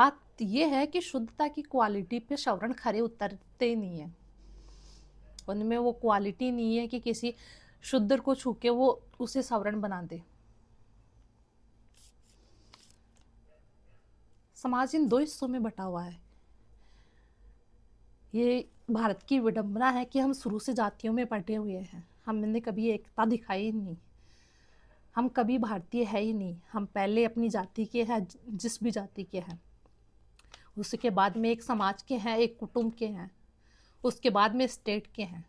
बात ये है कि शुद्धता की क्वालिटी पे सवर्ण खरे उतरते ही नहीं है। उनमें वो क्वालिटी नहीं है कि किसी शुद्र को छू के वो उसे सवर्ण बना दे। समाज इन दो हिस्सों में बटा हुआ है। ये भारत की विडंबना है कि हम शुरू से जातियों में बटे हुए हैं। हमने कभी एकता दिखाई ही नहीं। हम कभी भारतीय है ही नहीं। हम पहले अपनी जाति के हैं, जिस भी जाति के हैं, उसके बाद में एक समाज के हैं, एक कुटुंब के हैं, उसके बाद में स्टेट के हैं,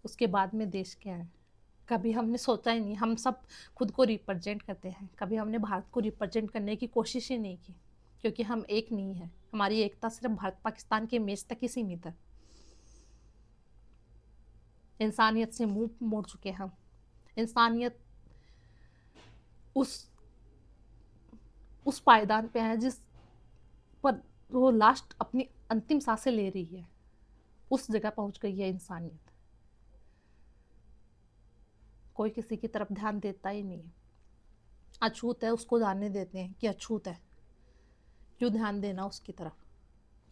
उसके बाद में देश के हैं। कभी हमने सोचा ही नहीं। हम सब खुद को रिप्रेजेंट करते हैं, कभी हमने भारत को रिप्रेजेंट करने की कोशिश ही नहीं की, क्योंकि हम एक नहीं है। हमारी एकता सिर्फ भारत पाकिस्तान के मेच तक ही सीमित है। इंसानियत से मुंह मोड़ चुके हैं हम। इंसानियत उस उस पायदान पे है जिस पर वो लास्ट अपनी अंतिम सांसें ले रही है। उस जगह पहुंच गई है इंसानियत। कोई किसी की तरफ ध्यान देता ही नहीं है। अछूत है उसको जानने देते हैं कि अछूत है, क्यों ध्यान देना उसकी तरफ,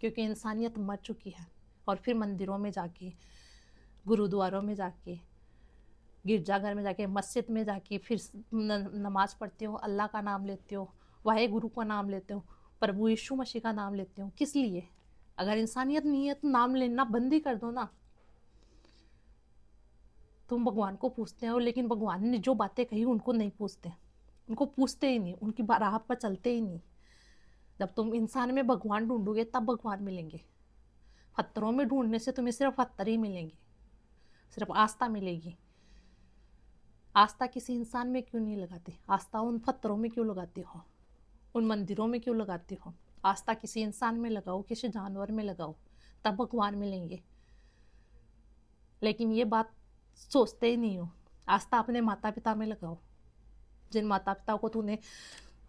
क्योंकि इंसानियत मर चुकी है। और फिर मंदिरों में जाके, गुरुद्वारों में जाके, गिरजाघर में जाके, मस्जिद में जाके फिर नमाज पढ़ते हो, अल्लाह का नाम लेते हो, वाहे गुरु का नाम लेते हो, प्रभु यीशु मसीह का नाम लेते हो। किस लिए? अगर इंसानियत नहीं है तो नाम लेना बंद ही कर दो ना। तुम भगवान को पूछते हो, लेकिन भगवान ने जो बातें कही उनको नहीं पूछते, उनको पूछते ही नहीं, उनकी राह पर चलते ही नहीं। जब तुम इंसान में भगवान ढूंढोगे तब भगवान मिलेंगे। पत्थरों में ढूंढने से तुम्हें सिर्फ पत्थर ही मिलेंगे, सिर्फ आस्था मिलेगी। आस्था किसी इंसान में क्यों नहीं लगाते? आस्था उन पत्थरों में क्यों लगाते हो? उन मंदिरों में क्यों लगाते हो? आस्था किसी इंसान में लगाओ, किसी जानवर में लगाओ, तब भगवान मिलेंगे। लेकिन ये बात सोचते ही नहीं हो। आस्था अपने माता पिता में लगाओ, जिन माता पिता को तूने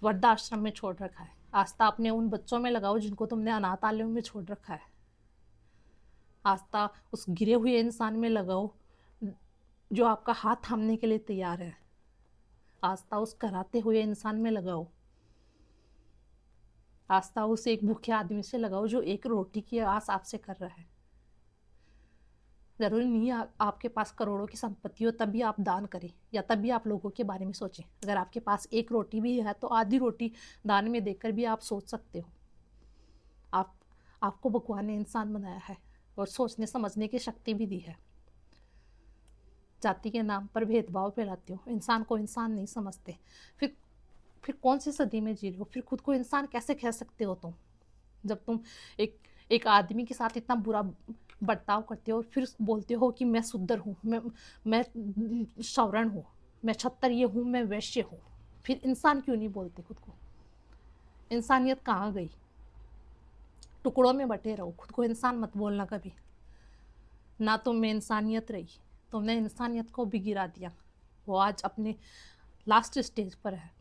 वृद्धाश्रम में छोड़ रखा है। आस्था अपने उन बच्चों में लगाओ जिनको तुमने अनाथालयों में छोड़ रखा है। आस्था उस गिरे हुए इंसान में लगाओ जो आपका हाथ थामने के लिए तैयार है। आस्था उस कराते हुए इंसान में लगाओ। आस्था उस एक भूखे आदमी से लगाओ जो एक रोटी की आस आपसे कर रहा है। जरूरी नहीं है आपके पास करोड़ों की संपत्ति हो तभी आप दान करें या तभी आप लोगों के बारे में सोचें। अगर आपके पास एक रोटी भी है तो आधी रोटी दान में देकर भी आप सोच सकते हो। आपको भगवान ने इंसान बनाया है और सोचने समझने की शक्ति भी दी है। जाति के नाम पर भेदभाव फैलाते हो, इंसान को इंसान नहीं समझते। फिर कौन सी सदी में जी रहे हो? फिर खुद को इंसान कैसे कह सकते हो तुम, जब तुम एक एक आदमी के साथ इतना बुरा बर्ताव करते हो और फिर बोलते हो कि मैं शुद्र हूँ, मैं सवर्ण हूँ, मैं क्षत्रिय हूँ, मैं वैश्य हूँ। फिर इंसान क्यों नहीं बोलते खुद को? इंसानियत कहाँ गई? टुकड़ों में बटे रहो, खुद को इंसान मत बोलना कभी। ना तुम में इंसानियत रही, तुमने इंसानियत को भी गिरा दिया। वो आज अपने लास्ट स्टेज पर है।